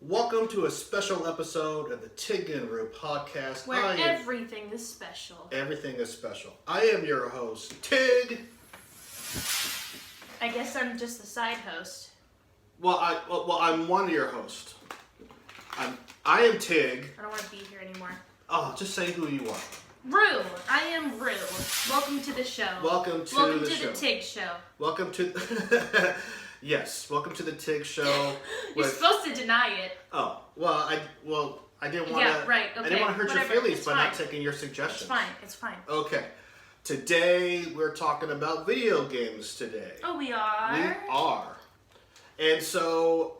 Welcome to a special episode of the Tig Roo podcast. Where everything is special. Everything is special. I am your host, Tig. I guess I'm just the side host. Well, I'm one of your hosts. I am Tig. I don't want to be here anymore. Oh, just say who you are. Roo. I am Roo. Welcome to the show. Welcome to the Tig show. Welcome to... Yes, welcome to the Tig show. You're supposed to deny it. Oh, I didn't want to... Yeah, right, okay. I didn't want to hurt your feelings by not taking your It's suggestions. It's fine. Okay. Today, we're talking about video games today. Oh, we are? We are. And so,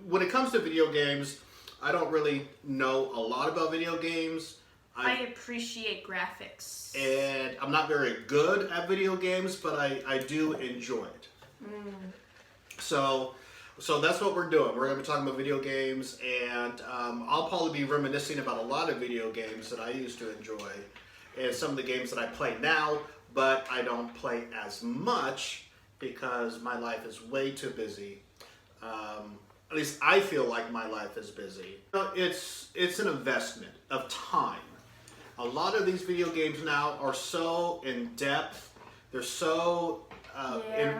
when it comes to video games, I don't really know a lot about video games. I appreciate graphics. And I'm not very good at video games, but I do enjoy it. So that's what we're doing. We're going to be talking about video games, and I'll probably be reminiscing about a lot of video games that I used to enjoy, and some of the games that I play now, but I don't play as much because my life is way too busy. At least I feel like my life is busy. It's an investment of time. A lot of these video games now are so in-depth. They're so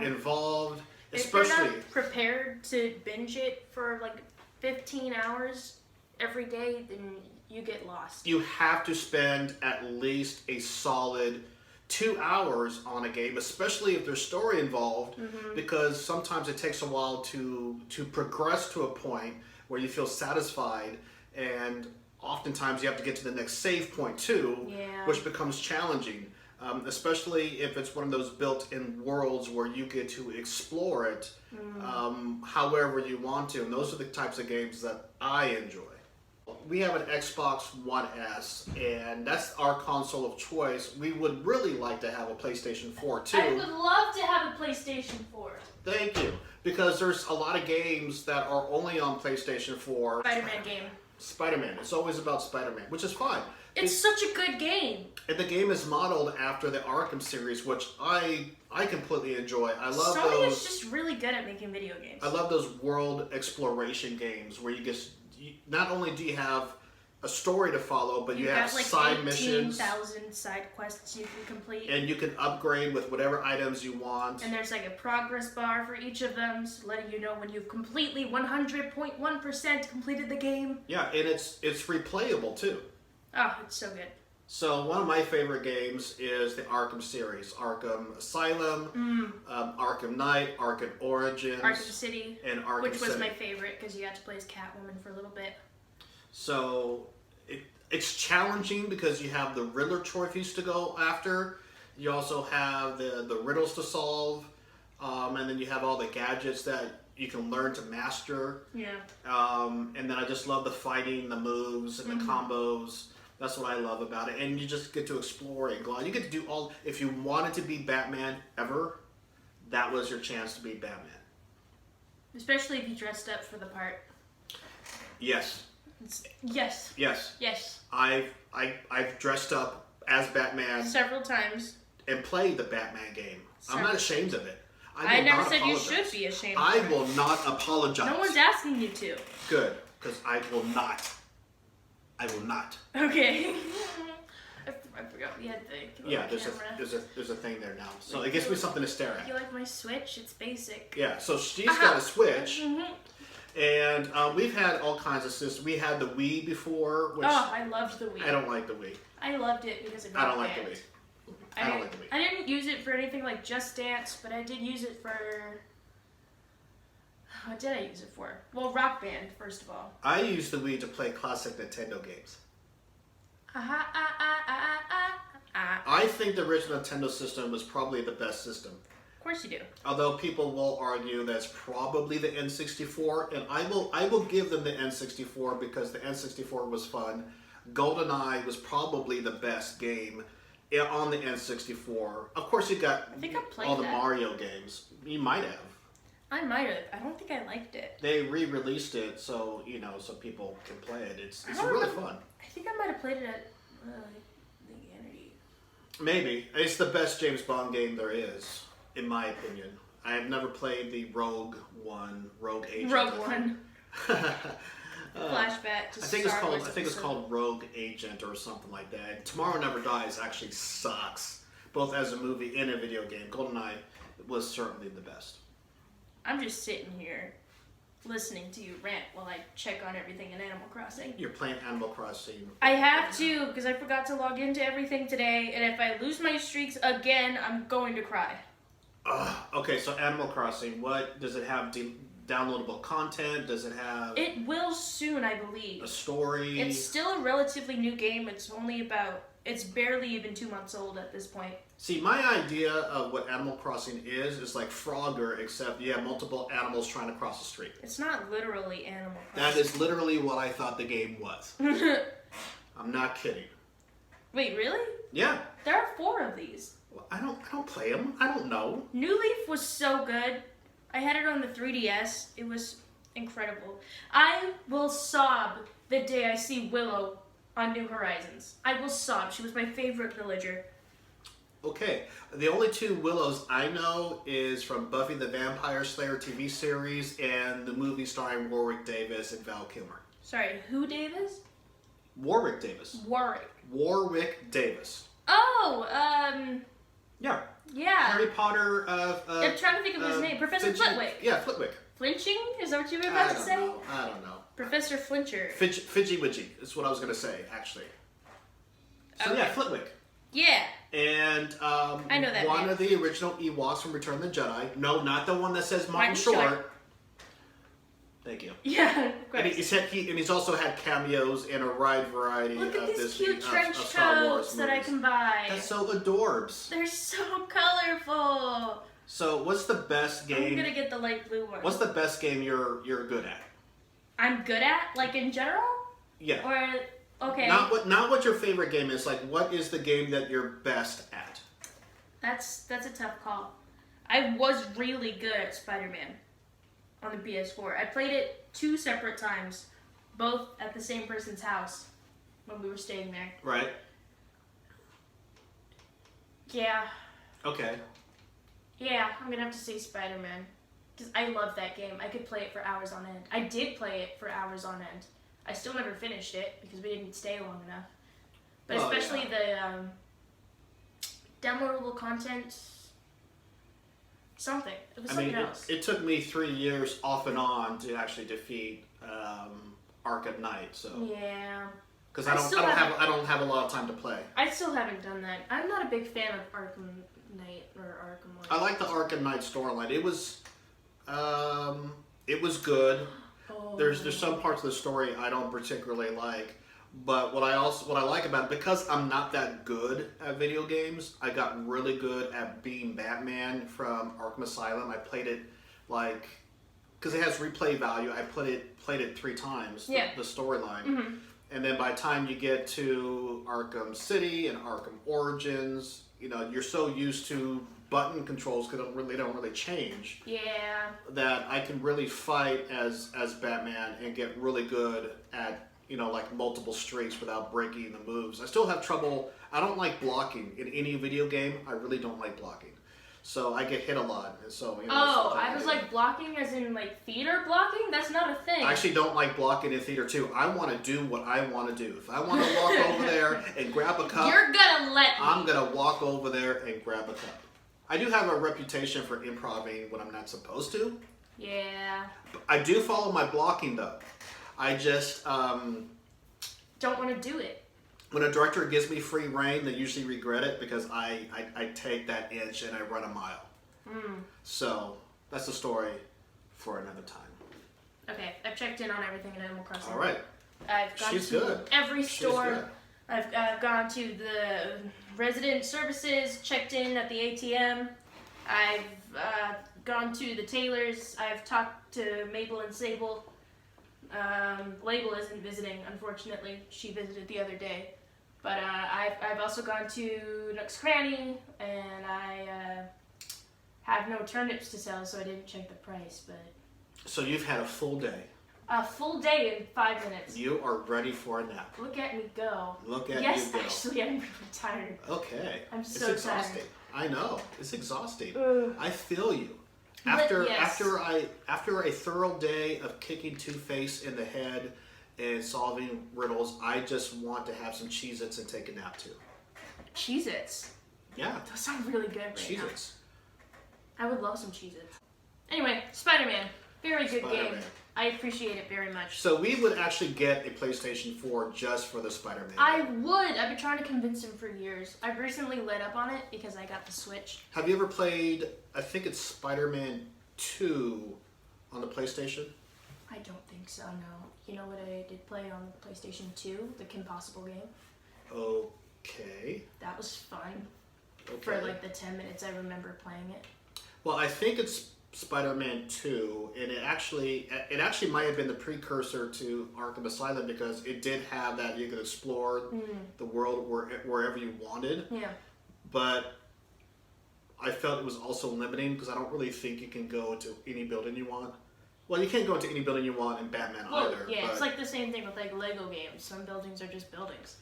involved. Especially, if you're not prepared to binge it for like 15 hours every day, then you get lost. You have to spend at least a solid 2 hours on a game, especially if there's story involved, because sometimes it takes a while to progress to a point where you feel satisfied, and oftentimes you have to get to the next save point too, which becomes challenging, especially if it's one of those built-in worlds where you get to explore it however you want to, and those are the types of games that I enjoy. We have an Xbox One S, and that's our console of choice. We would really like to have a PlayStation 4 too. I would love to have a PlayStation 4. Thank you, because there's a lot of games that are only on PlayStation 4. Spider-Man game. Spider-Man. It's always about Spider-Man, which is fine. It's such a good game. And the game is modeled after the Arkham series, which I completely enjoy. I love Sony is just really good at making video games. I love those world exploration games where not only do you have a story to follow, but you have like side missions. 18,000 side quests you can complete. And you can upgrade with whatever items you want. And there's like a progress bar for each of them, so letting you know when you've completely 100.1% completed the game. Yeah, and it's replayable too. Oh, it's so good. So one of my favorite games is the Arkham series. Arkham Asylum, Arkham Knight, Arkham Origins. Arkham City. And Arkham Which was City. my favorite because you got to play as Catwoman for a little bit. So it's challenging because you have the Riddler trophies to go after. You also have the riddles to solve. And then you have all the gadgets that you can learn to master. Yeah. And then I just love the fighting, the moves, and the combos. That's what I love about it. And you just get to explore and go on. You get to do all... If you wanted to be Batman ever, that was your chance to be Batman. Especially if you dressed up for the part. Yes. Yes. Yes. Yes. I've dressed up as Batman several times. And played the Batman game. I'm not ashamed of it. I never said you should be ashamed of it. I will not apologize. No one's asking you to. Good, because I will not. I will not. Okay. I forgot we had the camera. There's a thing there now. So it gives me something to stare at. You like my Switch? It's basic. Yeah, so she's got a Switch. And we've had all kinds of systems. We had the Wii before. Which I loved the Wii. I don't like the Wii. I loved it because it got I don't like the Wii. I don't like the Wii. I didn't use it for anything like Just Dance, but I did use it for... What did I use it for? Well, Rock Band, first of all. I used the Wii to play classic Nintendo games. I think the original Nintendo system was probably the best system. Of course you do. Although people will argue that's probably the N64, and I will give them the N64 because the N64 was fun. GoldenEye was probably the best game on the N64. Of course, you got all the Mario games. You might have. I might have. I don't think I liked it. They re-released it so so people can play it. It's really fun. I think I might have played it at the Entity. Maybe. It's the best James Bond game there is, in my opinion. I have never played the Rogue One, Rogue Agent. Rogue One. Flashback to I think it's Star called. Wars I think it's episode. called Rogue Agent or something like that. Tomorrow Never Dies actually sucks, both as a movie and a video game. GoldenEye was certainly the best. I'm just sitting here listening to you rant while I check on everything in Animal Crossing. You're playing Animal Crossing. I have to, because I forgot to log into everything today, and if I lose my streaks again, I'm going to cry. Okay, so Animal Crossing. What does it have? Downloadable content? Does it have It will soon, I believe. a story? It's still a relatively new game. It's barely even 2 months old at this point. See, my idea of what Animal Crossing is like Frogger, except you have multiple animals trying to cross the street. It's not literally Animal That Crossing. is literally what I thought the game was. I'm not kidding. Wait, really? Yeah. There are 4 of these. Well, I don't play them. I don't know. New Leaf was so good. I had it on the 3DS. It was incredible. I will sob the day I see Willow on New Horizons. I will sob. She was my favorite villager. Okay, the only 2 Willows I know is from Buffy the Vampire Slayer TV series and the movie starring Warwick Davis and Val Kilmer. Sorry, who Davis? Warwick Davis. Warwick. Warwick Davis. Oh, Yeah. yeah. Harry Potter of... I'm trying to think of his name. Professor Flitwick. Yeah, Flitwick. Flinching? Is that what you were about to say? I don't know. Professor Flincher. Fidgy Widgy is what I was going to say, actually. So Okay. yeah, Flitwick. Yeah. And I know that one name. of the original Ewoks from Return of the Jedi. No, not the one that says Martin Martin Short. Short. Thank you. Yeah, of And course. he's also had cameos in a wide variety Look of at these Disney cute of trench Star Wars coats that I movies. can buy. That's so adorbs. They're so colorful. So what's the best I'm game? gonna get the light blue one. What's the best game you're good at? I'm good at, like in general? Yeah. Or, okay. Not what your favorite game is. Like, what is the game that you're best at? That's a tough call. I was really good at Spider-Man on the PS4. I played it 2 separate times, both at the same person's house when we were staying there. Right. Yeah. Okay. Yeah, I'm gonna have to say Spider-Man. Because I love that game. I could play it for hours on end. I did play it for hours on end. I still never finished it because we didn't stay long enough. But Well, especially the downloadable content, something. It was something else. It took me 3 years off and on to actually defeat Arkham Knight. So Yeah. because I still haven't- I don't have a lot of time to play. I still haven't done that. I'm not a big fan of Arkham Knight or Arkham Origins. I like the Arkham Knight storyline. It was good. Oh. There's some parts of the story I don't particularly like, but what I like about it, because I'm not that good at video games, I got really good at being Batman from Arkham Asylum. I played it because it has replay value. I played it 3 times. Yeah. The storyline. Mm-hmm. And then by the time you get to Arkham City and Arkham Origins, you're so used to button controls because they don't really change. Yeah. That I can really fight as Batman and get really good at like multiple streaks without breaking the moves. I still have trouble. I don't like blocking in any video game. I really don't like blocking, so I get hit a lot. And so Oh, I was like blocking as in like theater blocking? That's not a thing. I actually don't like blocking in theater too. I want to do what I want to do. If I want to walk over there and grab a cup, You're gonna let me. I'm gonna walk over there and grab a cup. I do have a reputation for improvising when I'm not supposed to. Yeah. I do follow my blocking though. I just Don't want to do it. when a director gives me free reign, they usually regret it because I take that inch and I run a mile. So that's a story for another time. Okay, I've checked in on everything in Animal Crossing. All right. I've gone She's to good. every She's store. good. I've gone to the resident services, checked in at the ATM. I've gone to the tailors. I've talked to Mabel and Sable. Label isn't visiting, unfortunately. She visited the other day. But I've also gone to Nook's Cranny, and I have no turnips to sell, so I didn't check the price. But So you've had a full day. a full day in 5 minutes. You are ready for a nap. Look at me go. Look at Yes, you go. actually, I'm really tired. Okay. I'm It's so exhausting. tired. I know. It's exhausting. Ugh. I feel you. After Yes. after a thorough day of kicking Two-Face in the head and solving riddles, I just want to have some Cheez-Its and take a nap too. Cheez-Its. Yeah, Those sound really good right now. Cheez-Its. I would love some Cheez-Its. Anyway, Spider-Man. Very good game. Spider-Man. I appreciate it very much. So we would actually get a PlayStation 4 just for the Spider-Man. I would. I've been trying to convince him for years. I've recently let up on it because I got the Switch. Have you ever played, I think it's Spider-Man 2 on the PlayStation? I don't think so, no. You know what I did play on the PlayStation 2? The Kim Possible game. Okay. That was fun. Okay. For like the 10 minutes I remember playing it. Well, I think it's Spider-Man 2, and it actually might have been the precursor to Arkham Asylum because it did have that you could explore the world wherever you wanted. Yeah. But I felt it was also limiting because I don't really think you can go into any building you want. Well, you can't go into any building you want in Batman either. Yeah, but it's like the same thing with like Lego games. Some buildings are just buildings.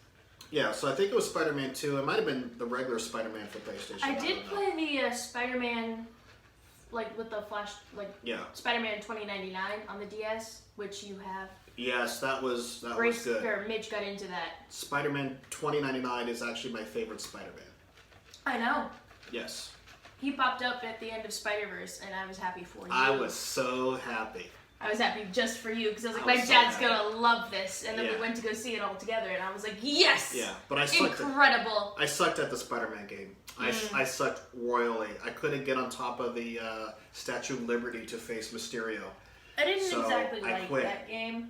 yeah, so I think it was Spider-Man 2. It might have been the regular Spider-Man for PlayStation. I don't did know. play the Spider-Man, like with the Flash, like Yeah. Spider-Man 2099 on the DS, which you have. Yes, that was Grace good. or Mitch got into that. Spider-Man 2099 is actually my favorite Spider-Man. I know. Yes. He popped up at the end of Spider-Verse, and I was happy for you. I was so happy. I was happy just for you because I was like, I was my so dad's happy. gonna love this, and then Yeah. we went to go see it all together, and I was like, yes, Yeah, but I sucked. incredible. I sucked at the Spider-Man game. I sucked royally. I couldn't get on top of the Statue of Liberty to face Mysterio. I didn't So, exactly I like quit. that game.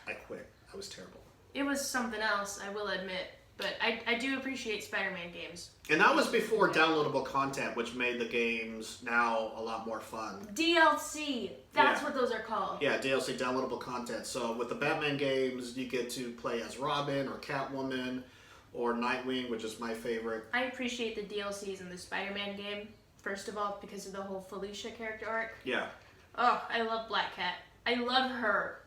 I quit. I was terrible. It was something else, I will admit. But I do appreciate Spider-Man games. And that was before downloadable content, which made the games now a lot more fun. DLC, that's Yeah. what those are called. Yeah, DLC, downloadable content. So with the Batman games, you get to play as Robin or Catwoman or Nightwing, which is my favorite. I appreciate the DLCs in the Spider-Man game, first of all, because of the whole Felicia character arc. Yeah. Oh, I love Black Cat. I love her.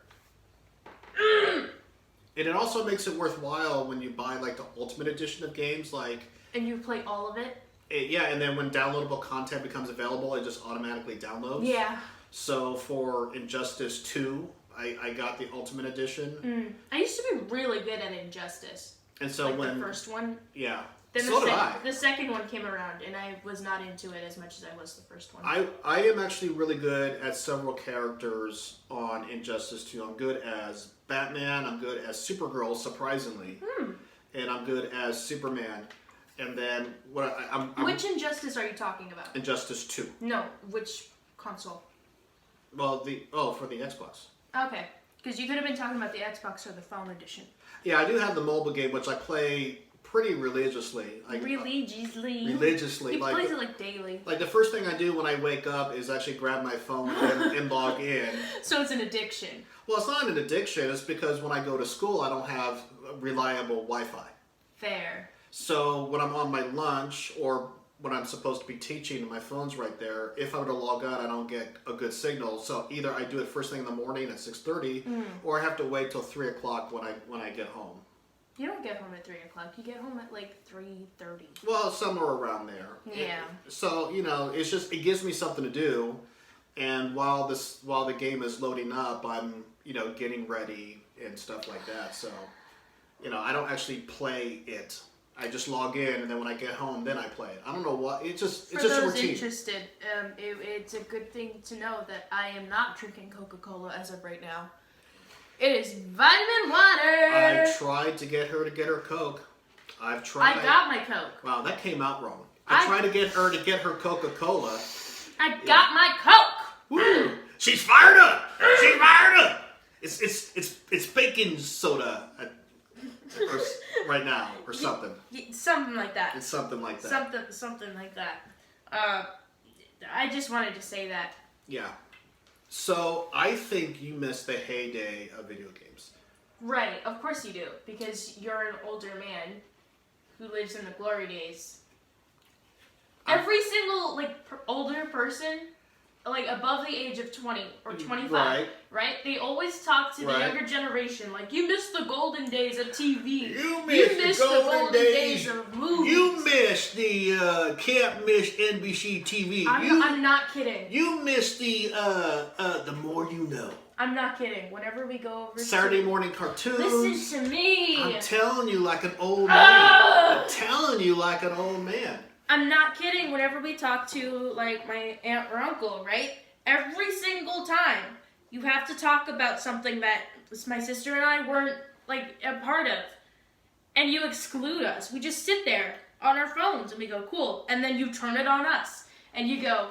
And it also makes it worthwhile when you buy like the Ultimate Edition of games, like And you play all of it? yeah, and then when downloadable content becomes available, it just automatically downloads. Yeah. So for Injustice 2, I got the Ultimate Edition, I used to be really good at Injustice. and so Like when the first one. yeah, Then so did I. the second one came around, and I was not into it as much as I was the first one. I am actually really good at several characters on Injustice 2. I'm good as Batman, I'm good as Supergirl, surprisingly, and I'm good as Superman. And then I'm Which Injustice are you talking about? Injustice 2. No, which console? Well, for the Xbox. Okay, because you could have been talking about the Xbox or the phone edition. Yeah, I do have the mobile game, which I play pretty religiously. Religiously. Religiously, He like plays it like daily. like the first thing I do when I wake up is actually grab my phone and log in. So it's an addiction. Well, it's not an addiction. It's because when I go to school, I don't have reliable Wi-Fi. Fair. So when I'm on my lunch or when I'm supposed to be teaching and my phone's right there, if I were to log out, I don't get a good signal. So either I do it first thing in the morning at 6:30, or I have to wait till 3 o'clock when I get home. You don't get home at 3 o'clock. You get home at like 3:30. Well, somewhere around there. Yeah. So it's just it gives me something to do, and while the game is loading up, I'm getting ready and stuff like that. So I don't actually play it. I just log in, and then when I get home, then I play it. I don't know what it's just For a those routine. interested, it's a good thing to know that I am not drinking Coca-Cola as of right now. It is vitamin water. I tried to get her to get her Coke. I've tried. I got my Coke. Wow, that came out wrong. I tried to get her to get her Coca-Cola. I got my Coke. Woo! She's fired up. She's fired up. It's baking soda right now or something. Something like that. It's something like that. Something like that. I just wanted to say that. Yeah. So I think you missed the heyday of video games. Right, of course you do, because you're an older man who lives in the glory days. Every single older person like above the age of 20 or 25, right? They always talk to the younger generation like, you missed the golden days of TV. You missed the golden days of movies. You missed the can't miss NBC TV. I'm not kidding. You missed the more you know. I'm not kidding. Whenever we go over Saturday morning cartoons. Listen to me. I'm telling you like an old man. I'm telling you like an old man. I'm not kidding. Whenever we talk to like my aunt or uncle, right? Every single time you have to talk about something that my sister and I weren't like a part of. And you exclude us. We just sit there on our phones and we go, cool. And then you turn it on us. And you go,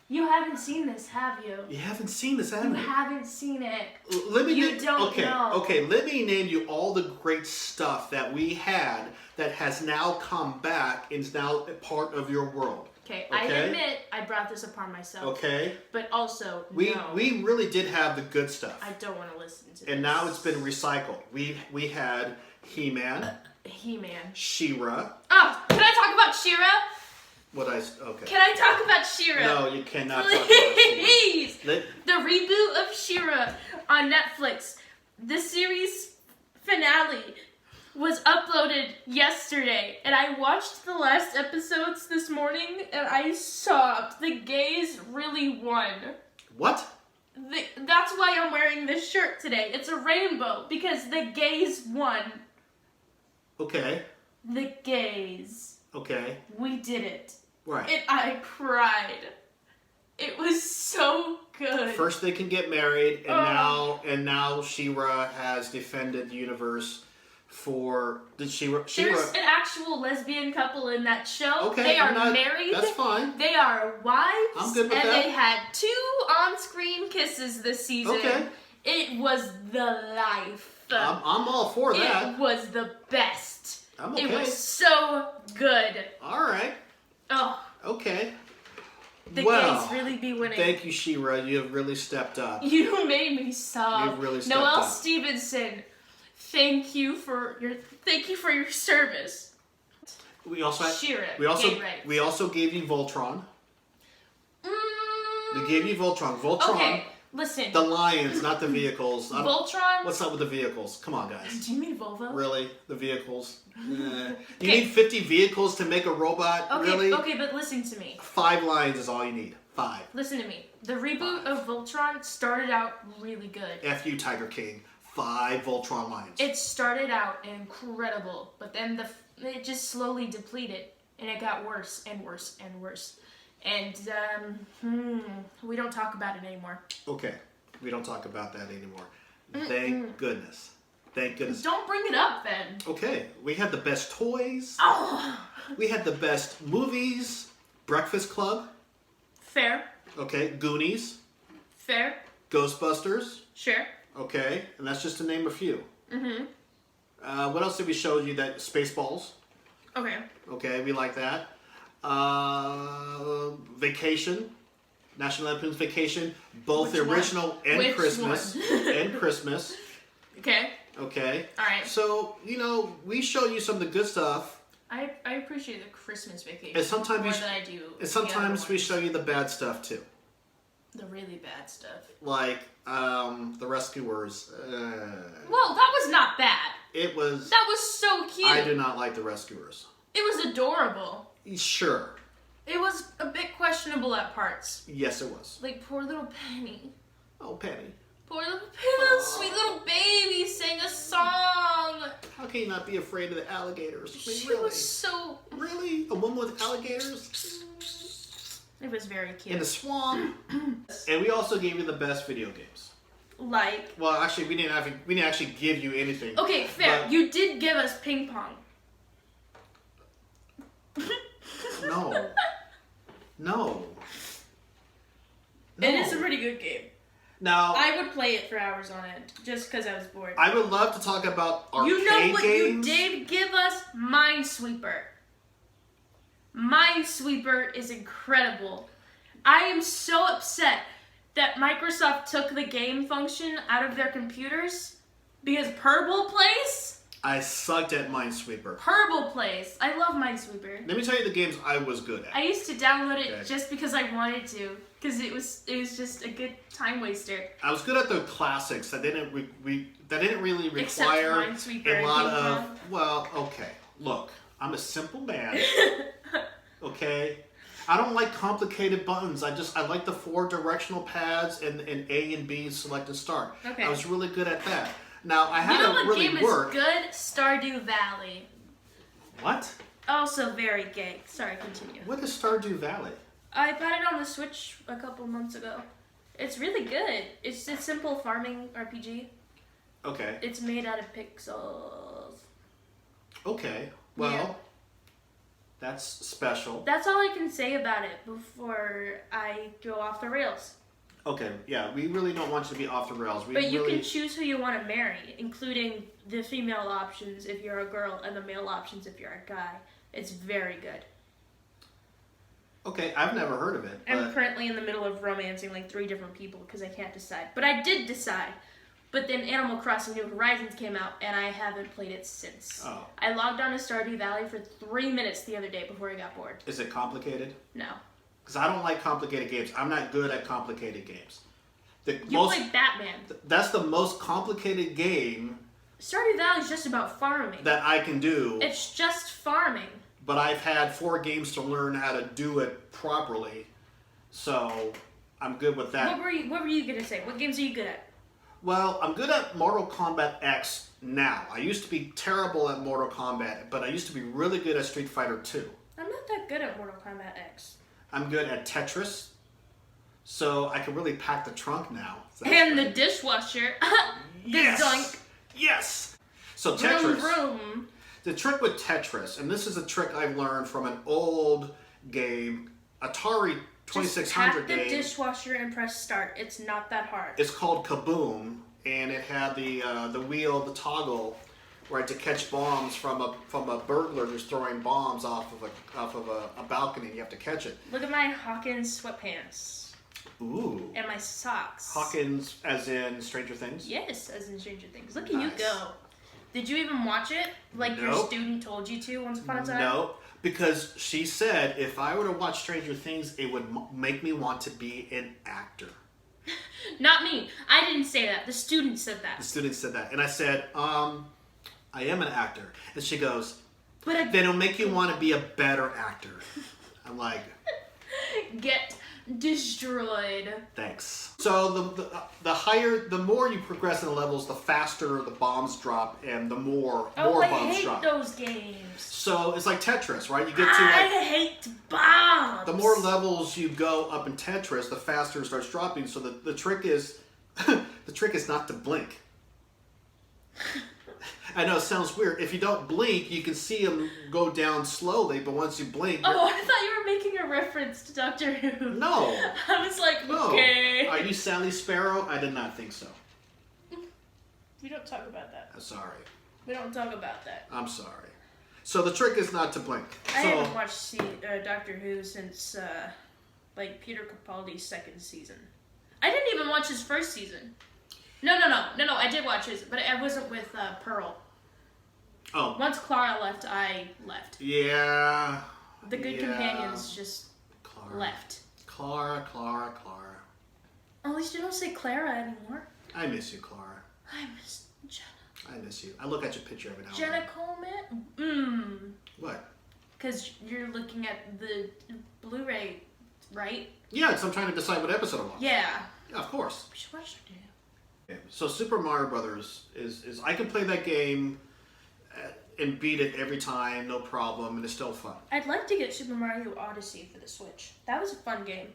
you haven't seen this, have you? You haven't seen this, have you? You haven't seen it. You don't know. Okay, let me name you all the great stuff that we had that has now come back and is now a part of your world. Okay, I admit I brought this upon myself. Okay. But also, we really did have the good stuff. I don't want to listen to And this. now it's been recycled. We had He-Man. He-Man. She-Ra. Oh, can I talk about She-Ra? Okay. Can I talk about She-Ra? No, you cannot talk about She-Ra. Please! The reboot of She-Ra on Netflix. The series finale was uploaded yesterday, and I watched the last episodes this morning, and I sobbed. The gays really won. What? That's why I'm wearing this shirt today. It's a rainbow, because the gays won. Okay. The gays. Okay. We did it. Right. And I cried. It was so good. First they can get married, and now She-Ra has defended the universe for She-Ra. There's an actual lesbian couple in that show. Okay, they are married. That's fine. They are wives. I'm good with and that. they had 2 on-screen kisses this season. Okay. It was the life. I'm all for that. It was the best. I'm okay. It was so good. All right. Oh. Okay. The gays really be winning. Thank you, She-Ra. You have really stepped up. You made me sob. You've really stepped Noelle up. Stevenson, thank you for your service. We also She-Ra, we gay also gave you Voltron. We gave you Voltron. Okay, listen. The lions, not the vehicles. Voltron. What's up with the vehicles? Come on, guys. Do you mean Volvo? Really? The vehicles? You need 50 vehicles to make a robot? Okay, really? okay, but listen to me. 5 lions is all you need. 5. Listen to me. The reboot of Voltron started out really good. F you, Tiger King. 5 Voltron lions. It started out incredible, but then it just slowly depleted, and it got worse and worse and worse. And we don't talk about it anymore. Okay, we don't talk about that anymore. Thank goodness. Thank goodness. Don't bring it up then. Okay, we had the best toys. Oh. We had the best movies. Breakfast Club. Fair. Okay, Goonies. Fair. Ghostbusters. Sure. Okay, and that's just to name a few. What else did we show you? That Spaceballs. Okay. Okay, we like that. Vacation. National Lampoon's Vacation. Both Which the original and Which Christmas. one? And Christmas. Okay. Okay. All right. So, we show you some of the good stuff. I appreciate the Christmas Vacation And sometimes more than I do. And sometimes the other we ones. show you the bad stuff too. The really bad stuff. Like the Rescuers. Well, that was not bad. It was. That was so cute. I do not like the Rescuers. It was adorable. Sure. It was a bit questionable at parts. Yes, it was. Like poor little Penny. Oh, Penny. Poor little sweet little baby sang a song. How can you not be afraid of the alligators? I mean, She really? was so. Really? A woman with alligators? It was very cute. In the swamp? And we also gave you the best video games. Like. Well, actually, we didn't actually give you anything. Okay, fair. But- You did give us ping pong. No. No. It is a pretty good game. Now, I would play it for hours on end, just because I was bored. I would love to talk about arcade You know what games. you did give us? Minesweeper. Minesweeper is incredible. I am so upset that Microsoft took the game function out of their computers because Purple Place. I sucked at Minesweeper. Herbal Place. I love Minesweeper. Let me tell you the games I was good at. I used to download it just because I wanted to, because it was just a good time waster. I was good at the classics that didn't really require Minesweeper a lot of. Well, okay. Look, I'm a simple man. Okay. I don't like complicated buttons. I like the 4 directional pads and A and B select and start. Okay. I was really good at that. Now I had you know to really game work. is good? Stardew Valley. What? Also very gay. Sorry, continue. What is Stardew Valley? I bought it on the Switch a couple months ago. It's really good. It's a simple farming RPG. Okay. It's made out of pixels. Okay. Well, Yeah. that's special. That's all I can say about it before I go off the rails. Okay, yeah, we really don't want you to be off the rails. But you can choose who you want to marry, including the female options if you're a girl and the male options if you're a guy. It's very good. Okay, I've never heard of it. I'm currently in the middle of romancing like 3 different people because I can't decide. But I did decide. But then Animal Crossing New Horizons came out and I haven't played it since. Oh. I logged on to Stardew Valley for 3 minutes the other day before I got bored. Is it complicated? No. Because I don't like complicated games. I'm not good at complicated games. You play Batman. That's the most complicated game Stardew Valley is just about farming. that I can do. It's just farming. But I've had 4 games to learn how to do it properly. So I'm good with that. What were you going to say? What games are you good at? Well, I'm good at Mortal Kombat X now. I used to be terrible at Mortal Kombat, but I used to be really good at Street Fighter 2. I'm not that good at Mortal Kombat X. I'm good at Tetris, so I can really pack the trunk now. So And the dishwasher. yes! Zoink. Yes! So Vroom, Tetris, vroom. the trick with Tetris, and this is a trick I've learned from an old game, Atari 2600 Just tap the game. dishwasher and press start. It's not that hard. It's called Kaboom, and it had the wheel, the toggle, right, to catch bombs from a burglar who's throwing bombs off of a balcony. You have to catch it. Look at my Hawkins sweatpants. Ooh. And my socks. Hawkins, as in Stranger Things. Yes, as in Stranger Things. Look at you Nice. go. Did you even watch it? Like your Nope. student told you to once upon a time? No, because she said if I were to watch Stranger Things, it would make me want to be an actor. Not me. I didn't say that. The student said The that. student said that, and I said, I am an actor, and she goes, But I then it'll make you want to be a better actor. I'm like, get destroyed. thanks. So the more you progress in the levels, the faster the bombs drop, and the more Oh, I bombs hate drop. those games. So it's like Tetris, right? You get to I hate bombs. the more levels you go up in Tetris, the faster it starts dropping. So the trick is the trick is not to blink. I know it sounds weird. If you don't blink, you can see them go down slowly, but once you blink, Oh, I thought you were making a reference to Doctor Who. no. I was like, No. okay. Are you Sally Sparrow? I did not think so. We don't talk about that. I'm sorry. We don't talk about that. I'm sorry. So the trick is not to blink. I So haven't watched Doctor Who since like Peter Capaldi's 2nd season. I didn't even watch his 1st season. No. I did watch his, but I wasn't with Pearl. oh Once Clara left, I left. yeah. The good Yeah. companions just Clara. left. Clara. At least you don't say Clara anymore. I miss you, Clara. I miss Jenna. I miss you. I look at your picture every now and Jenna then. Coleman? What? Because you're looking at the Blu-ray, right? Yeah, so I'm trying to decide what episode I watch. Yeah. Yeah, of course. We should watch it. Okay, so Super Mario Brothers is I can play that game and beat it every time, no problem, and it's still fun. I'd like to get Super Mario Odyssey for the Switch. That was a fun game.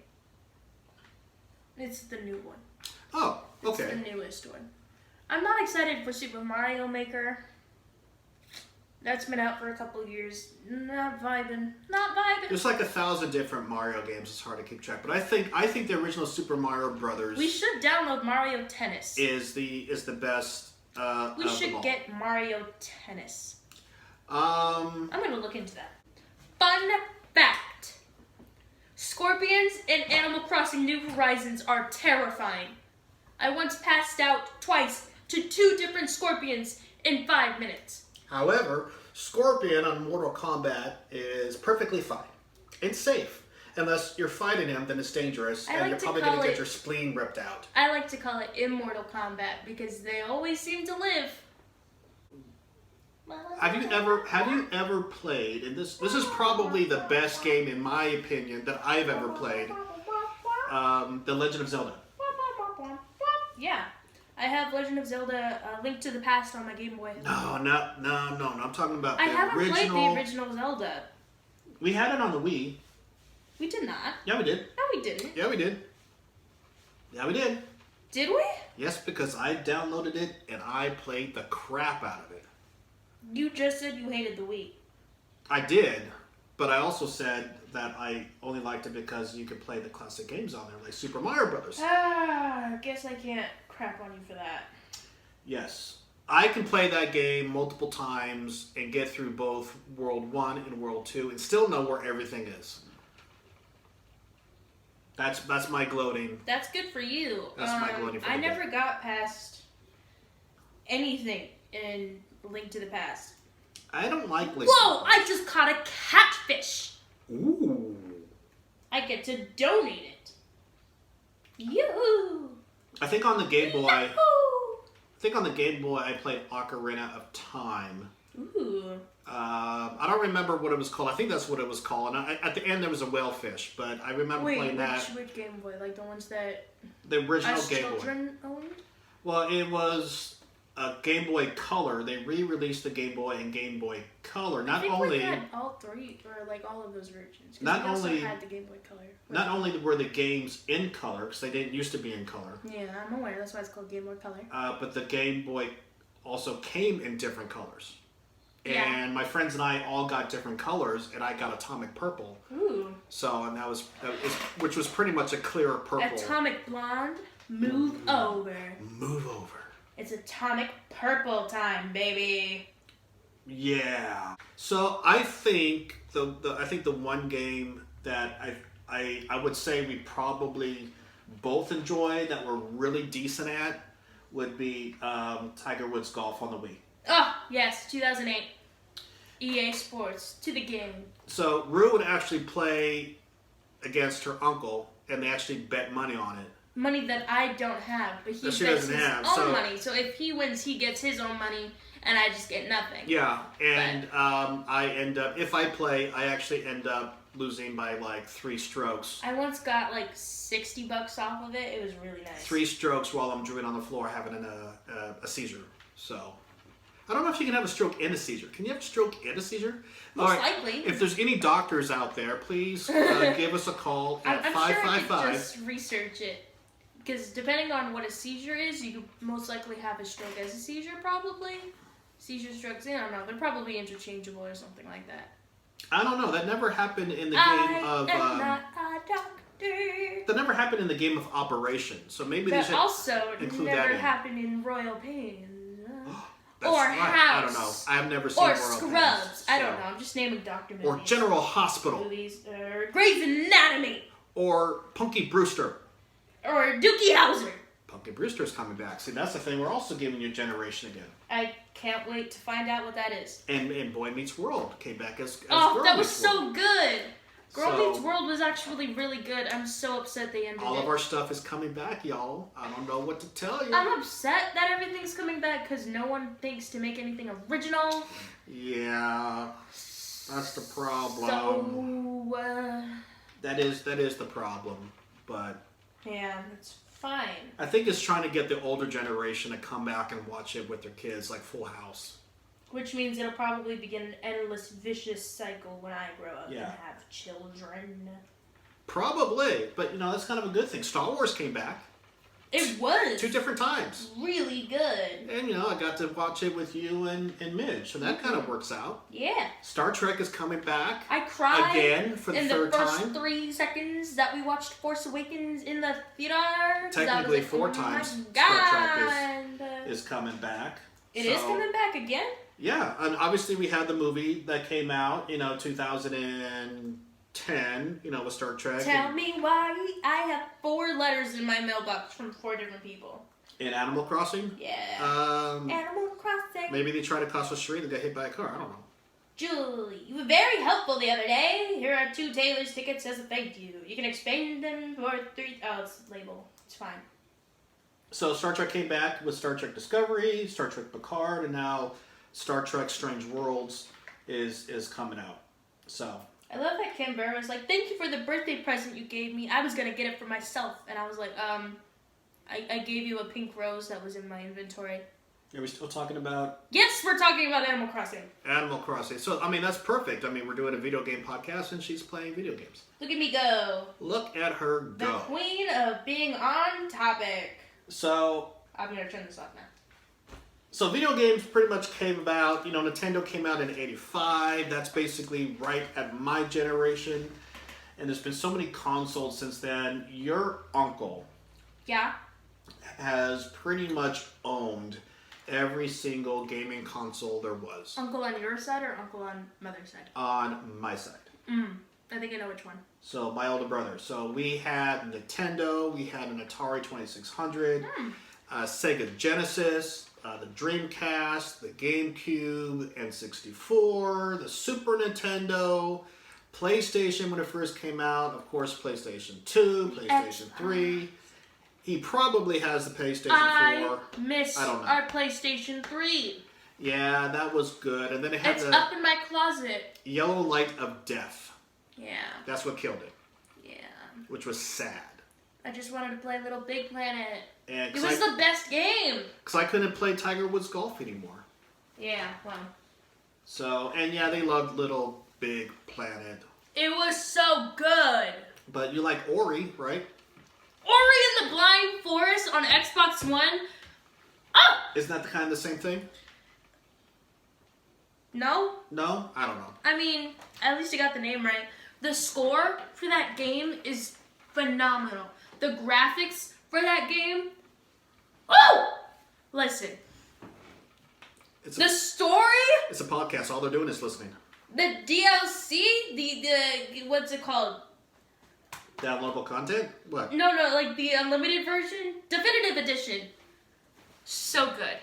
It's the new one. Oh, It's okay. the newest one. I'm not excited for Super Mario Maker. That's been out for a couple years. Not vibing. There's like 1,000 different Mario games. It's hard to keep track, but I think the original Super Mario Brothers We should download Mario Tennis. is the best. We of them should all. get Mario Tennis. Um. I'm gonna look into that. Fun fact. Scorpions in Animal Crossing New Horizons are terrifying. I once passed out twice to 2 different scorpions in 5 minutes. However, Scorpion on Mortal Kombat is perfectly fine. It's safe. Unless you're fighting him, then it's dangerous, and you're probably going to get your spleen ripped out. I like to call it Immortal Kombat because they always seem to live. Have you ever played, and this is probably the best game in my opinion that I've ever played, The Legend of Zelda? Yeah. I have Legend of Zelda Link to the Past on my Game Boy. No, I'm talking about the I haven't original. played the original Zelda. We had it on the Wii. We did not. Yeah, we did. No, we didn't. Yeah, we did. Yeah, we did. Did we? Yes, because I downloaded it and I played the crap out of it. You just said you hated the Wii. I did, but I also said that I only liked it because you could play the classic games on there, like Super Mario Brothers. I guess I can't crap on you for that. Yes. I can play that game multiple times and get through both World 1 and World 2 and still know where everything is. That's my gloating. That's good for you. That's my gloating for I the never game. got past anything in Link to the Past. I don't like Link. Whoa! I just caught a catfish! Ooh. I get to donate it. Yoo-hoo! I think on the Game Boy, Yahoo! I played Ocarina of Time. Ooh. I don't remember what it was called. I think that's what it was called. And at the end there was a whalefish, but I remember playing that. Which Game Boy? Like the ones that The original us Game Boy. children owned? Well, it was a Game Boy Color. They re-released the Game Boy and Game Boy Color. I think we had all three, or like all of those versions. 'Cause Not we also only- had the Game Boy Color. Not only were the games in color, because they didn't used to be in color, Yeah, I'm aware. That's why it's called Game Boy Color. but the Game Boy also came in different colors. Yeah. And my friends and I all got different colors, and I got Atomic Purple. Ooh. So, and which was pretty much a clearer purple. Atomic Blonde, move over. Move over. It's Atomic Purple time, baby. Yeah. So I think the one game that I would say we probably both enjoy that we're really decent at would be Tiger Woods Golf on the Wii. Oh, yes, 2008. EA Sports, to the game. So Rue would actually play against her uncle, and they actually bet money on it. Money that I don't have, but he That she bets doesn't his have, own so- money. So if he wins, he gets his own money, and I just get nothing. Yeah, and I end up, if I play, I actually end up losing by like 3 strokes. I once got like $60 off of it. It was really nice. 3 strokes while I'm drooling on the floor having a seizure. So, I don't know if you can have a stroke and a seizure. Can you have a stroke and a seizure? Most All right, likely. If there's any doctors out there, please give us a call at I'm sure I could 555. just research it. Because depending on what a seizure is, you could most likely have a stroke as a seizure, probably. Seizure, strokes, I don't know. They're probably interchangeable or something like that. I don't know. That never happened in the game I of. am not a doctor. That never happened in the game of Operation. So maybe they That should also include never that in. happened in Royal Pains. That's or right. I don't know. House. I've never seen Or Royal Scrubs. Pains, I don't so- know. I'm just naming doctor movies. Or General Hospital. Movies. Grey's Anatomy. Or Punky Brewster. Or Dookie Howser. Punky Brewster's coming back. See, that's the thing. We're also giving you Generation again. I can't wait to find out what that is. And Boy Meets World came back as Oh, Girl that was Meets so World. good. Girl So- Meets World was actually really good. I'm so upset they ended All it. of our stuff is coming back, y'all. I don't know what to tell you. I'm upset that everything's coming back because no one thinks to make anything original. Yeah, that's the problem. So, That is the problem. But yeah, it's fine. I think it's trying to get the older generation to come back and watch it with their kids, like Full House. Which means it'll probably begin an endless, vicious cycle when I grow up Yeah. and have children. Probably, but that's kind of a good thing. Star Wars came back It was 2 different times. really good. And I got to watch it with you and Midge, so that kind of works out. Yeah. Star Trek is coming back I cried again for the in third the first time. 3 seconds that we watched Force Awakens in the theater. 'cause I was Technically like, 4 oh times my Star God. Trek is coming back. It is coming back again? Yeah, and obviously we had the movie that came out, 2002, 10, with Star Trek. Tell me why I have 4 letters in my mailbox from 4 different people. In Animal Crossing? Yeah. Animal Crossing. Maybe they tried to cross the street and got hit by a car. I don't know. Julie, you were very helpful the other day. Here are 2 Taylor's tickets as a thank you. You can exchange them for 3... Oh, it's label. It's fine. So Star Trek came back with Star Trek Discovery, Star Trek Picard, and now Star Trek Strange Worlds is coming out. So I love that Kim Burr was like, thank you for the birthday present you gave me. I was going to get it for myself. And I was like, I gave you a pink rose that was in my inventory. Are we still talking about... Yes, we're talking about Animal Crossing. Animal Crossing. So, that's perfect. We're doing a video game podcast, and she's playing video games. Look at me go. Look at her go. The queen of being on topic. So... I'm going to turn this off now. So, video games pretty much came about... Nintendo came out in 85. That's basically right at my generation. And there's been so many consoles since then. Your uncle... Yeah? ...has pretty much owned... every single gaming console there was. Uncle on your side or uncle on mother's side? On my side. I think I know which one. So my older brother. So we had Nintendo, we had an Atari 2600, Sega Genesis, the Dreamcast, the GameCube, N64, the Super Nintendo, PlayStation when it first came out, of course PlayStation 2, PlayStation 3. He probably has the PlayStation 4. I miss I don't know. our PlayStation 3. Yeah, that was good. And then it had It's the up in my closet. yellow light of death. Yeah. That's what killed it. Yeah. Which was sad. I just wanted to play Little Big Planet. And It was the best game. Because I couldn't play Tiger Woods Golf anymore. Yeah, well. So, and yeah, they loved Little Big Planet. It was so good. But you like Ori, right? Ori and the Blind Forest on Xbox One. Oh! Isn't that kind of the same thing? No? No? I don't know. I mean, at least you got the name right. The score for that game is phenomenal. The graphics for that game. Oh! Listen. The story. It's a podcast. All they're doing is listening. The DLC. The what's it called? Downloadable content? What? No, like the unlimited version, definitive edition. So good,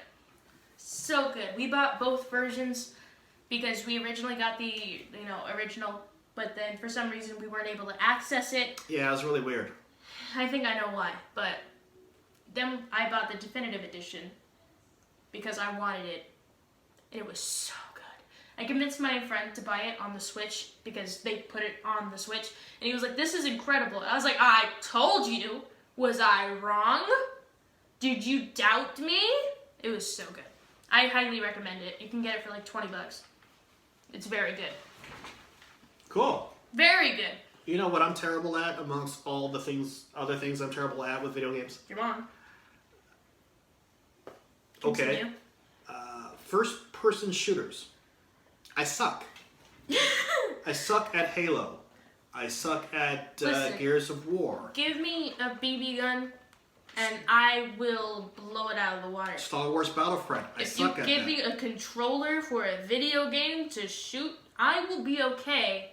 so good. We bought both versions because we originally got the original, but then for some reason we weren't able to access it. Yeah, it was really weird. I think I know why, but then I bought the definitive edition because I wanted it. It was so good. I convinced my friend to buy it on the Switch because they put it on the Switch, and he was like, "This is incredible." I was like, "I told you. Was I wrong? Did you doubt me?" It was so good. I highly recommend it. You can get it for like $20. It's very good. Cool. Very good. You know what I'm terrible at amongst all the other things I'm terrible at with video games? Your mom. Okay. Continue. First-person shooters. I suck. I suck at Halo. I suck at Gears of War. Give me a BB gun, and I will blow it out of the water. Star Wars Battlefront. I suck at that. If you give me a controller for a video game to shoot, I will be okay.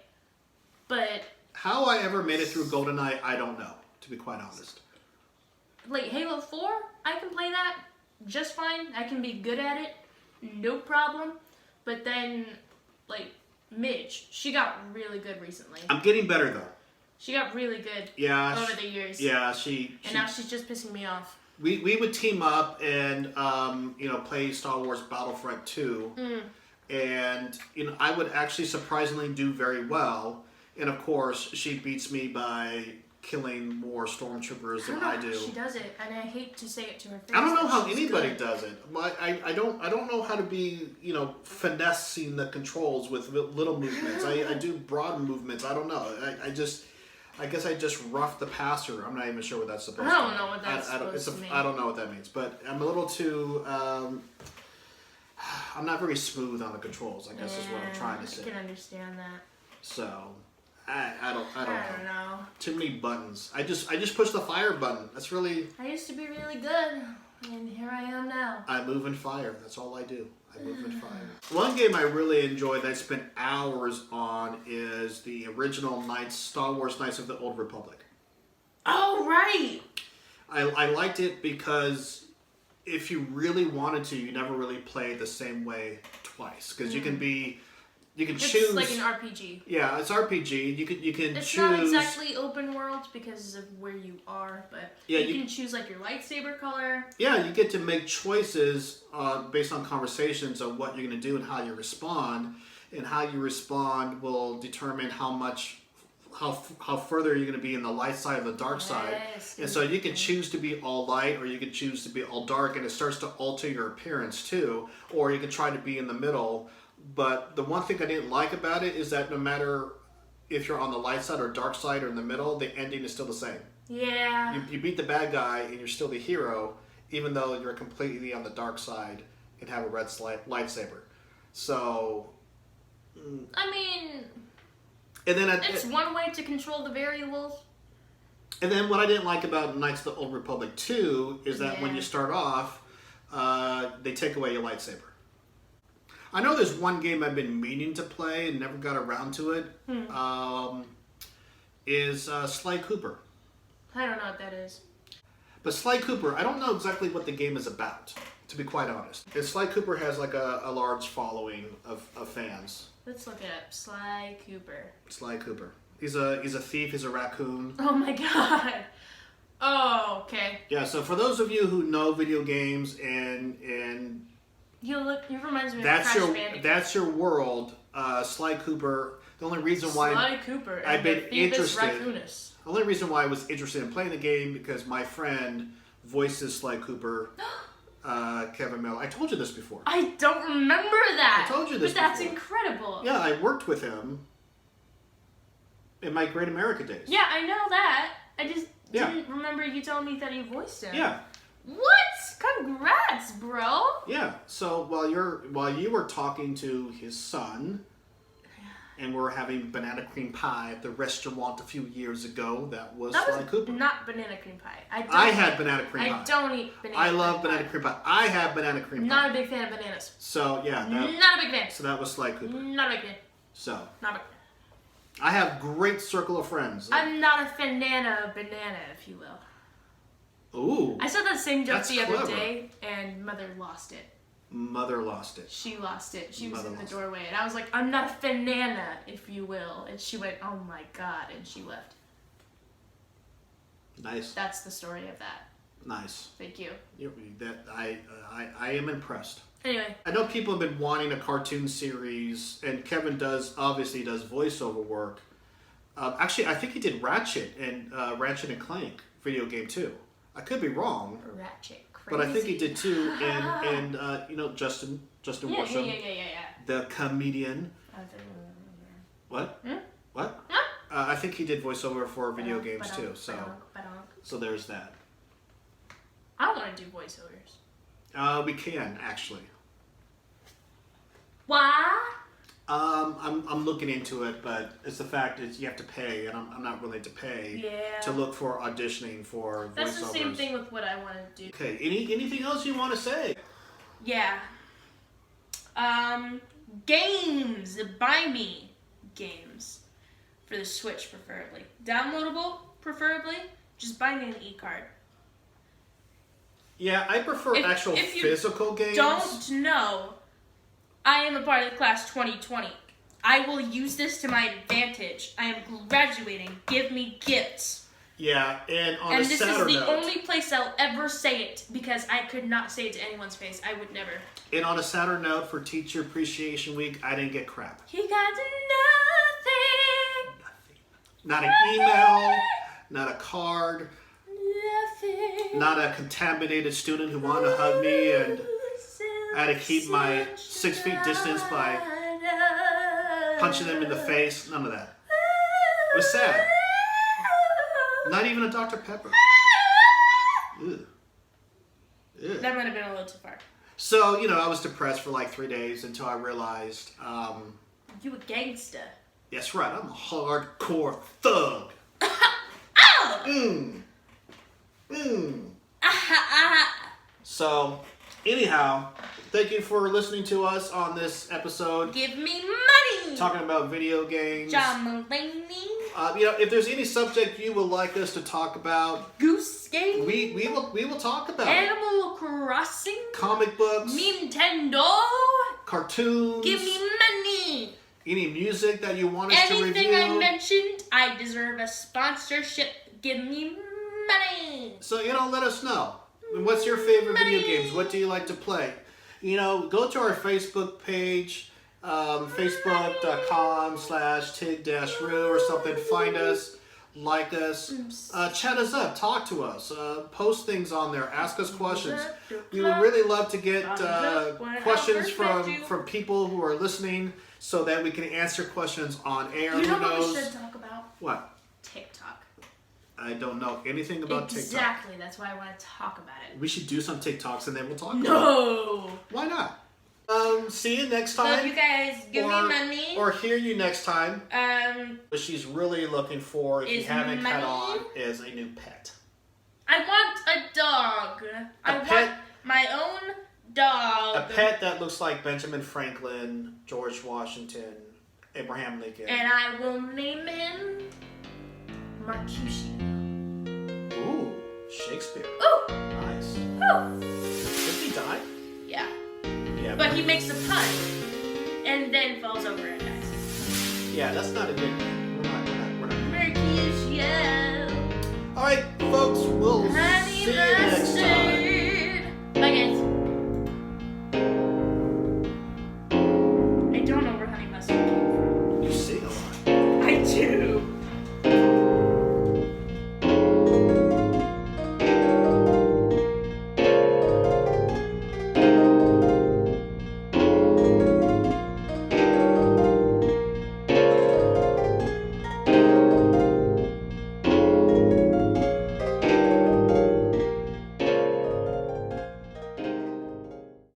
But how I ever made it through GoldenEye, I don't know, to be quite honest. Like Halo 4, I can play that just fine. I can be good at it, no problem. But then, like, Midge, she got really good recently. I'm getting better, though. She got really good over the years. Yeah, And now she's just pissing me off. We would team up and, play Star Wars Battlefront 2. And, I would actually surprisingly do very well. And, of course, she beats me by killing more stormtroopers than I do. She does it, and I hate to say it to her face. I don't know how anybody does it. I don't know how to be, finessing the controls with little movements. I do broad movements. I don't know. I guess I just rough the passer. I'm not even sure what that's supposed to mean. I don't know what that's supposed to mean. I don't know what that means, but I'm a little too. I'm not very smooth on the controls, I guess is what I'm trying to say. I can understand that. So, I don't know. Too many buttons. I just push the fire button. That's really. I used to be really good, and here I am now. I move in fire. That's all I do. I move in fire. One game I really enjoyed that I spent hours on is the original Star Wars Knights of the Old Republic. Oh, right! I liked it because if you really wanted to, you never really play the same way twice. Because you can choose. It's like an RPG. Yeah, it's RPG. You can it's choose. Not exactly open world because of where you are, but yeah, you can choose like your lightsaber color. Yeah, you get to make choices based on conversations of what you're going to do and how you respond, and how you respond will determine how further you're going to be in the light side or the dark side. And so you can choose to be all light, or you can choose to be all dark, and it starts to alter your appearance too. Or you can try to be in the middle. But the one thing I didn't like about it is that no matter if you're on the light side or dark side or in the middle, the ending is still the same. Yeah. You beat the bad guy and you're still the hero, even though you're completely on the dark side and have a red lightsaber. So, I mean, and then it's one way to control the variables. And then what I didn't like about Knights of the Old Republic 2 is that when you start off, they take away your lightsaber. I know there's one game I've been meaning to play and never got around to it. Is Sly Cooper. I don't know what that is. But Sly Cooper, I don't know exactly what the game is about, to be quite honest. And Sly Cooper has like a large following of fans. Let's look it up. Sly Cooper. Sly Cooper. He's a thief. He's a raccoon. Oh my god. Oh, okay. Yeah. So for those of you who know video games and you reminds me of Crash Bandicoot. That's your world. Sly Cooper. The only reason why Sly Cooper I've been interested. Raccoonus. The only reason why I was interested in playing the game because my friend voices Sly Cooper, Kevin Miller. I told you this before. I don't remember that. I told you this But that's before. incredible. Yeah, I worked with him in my Great America days. Yeah, I know that. I just didn't remember you telling me that you voiced him. Yeah. What? Congrats, bro. Yeah. So while you were talking to his son, and we're having banana cream pie at the restaurant a few years ago, that was Sly Cooper. Not banana cream pie. I had banana cream pie. I don't eat banana. I love banana cream pie. I have banana cream pie. Not a big fan of bananas. So yeah. Not a big fan. So that was Sly Cooper. Not a big fan. So. Not a big fan. I have great circle of friends. I'm not a banana, if you will. Ooh. I said that same joke the clever. other day, and Mother lost it. Mother lost it. She lost it. She was Mother in the lost doorway, and I was like, I'm not a banana, if you will. And she went, oh my god, and she left. Nice. That's the story of that. Nice. Thank you. I am impressed. Anyway. I know people have been wanting a cartoon series, and Kevin obviously does voiceover work. Actually, I think he did Ratchet and Clank video game too. I could be wrong. Ratchet, crazy. But I think he did too, and Justin Worsham, Yeah. the comedian. What? Hmm? What? Huh? I think he did voiceover for video games too. So there's that. I want to do voiceovers. We can actually. Why? I'm looking into it, but it's the fact is you have to pay, and I'm not willing to pay to look for auditioning for voiceovers. That's the same thing with what I want to do. Okay, anything else you want to say? Yeah. Games. Buy me games. For the Switch, preferably. Downloadable, preferably. Just buy me an e-card. Yeah, I prefer actual physical games. Don't know. I am a part of the class 2020. I will use this to my advantage. I am graduating. Give me gifts. Yeah, and on a And this is sadder the note, only place I'll ever say it because I could not say it to anyone's face. I would never. And on a sadder note, for Teacher Appreciation Week, I didn't get crap. He got nothing. Not an email, not a card, Nothing. not a contaminated student who wanted to hug me, and I had to keep my 6 feet distance by punching them in the face. None of that. It was sad. Not even a Dr. Pepper. Ew. Ew. That might have been a little too far. So, I was depressed for like 3 days until I realized, You a gangster. That's right, I'm a hardcore thug. So, anyhow, thank you for listening to us on this episode. Give me money! Talking about video games. John Mulaney. If there's any subject you would like us to talk about, Goose Game. we will talk about Animal Crossing. comic books, Nintendo. cartoons. Give me money. Any music that you want us to review. Anything I mentioned, I deserve a sponsorship. Give me money. So, let us know. What's your favorite video games? What do you like to play? Go to our Facebook page, facebook.com/Tig-Roo or something. Find us, like us, chat us up, talk to us, post things on there, ask us questions. We would really love to get questions from people who are listening so that we can answer questions on air. You know Who what knows? we should talk about? What? TikTok. I don't know anything about TikTok. Exactly. That's why I want to talk about it. We should do some TikToks and then we'll talk about it. No. Why not? See you next time. Love you guys. Give me money. Or hear you next time. What she's really looking for, if you haven't money. caught on, is a new pet. I want a dog. I want my own dog. A pet that looks like Benjamin Franklin, George Washington, Abraham Lincoln. And I will name him Mercutio. Ooh, Shakespeare. Ooh. Nice. Ooh. Did he die? Yeah. Yeah. But he makes a pun and then falls over and dies. Yeah, that's not a good name. We're not. Mercutio. All right, folks, we'll Honey, see you next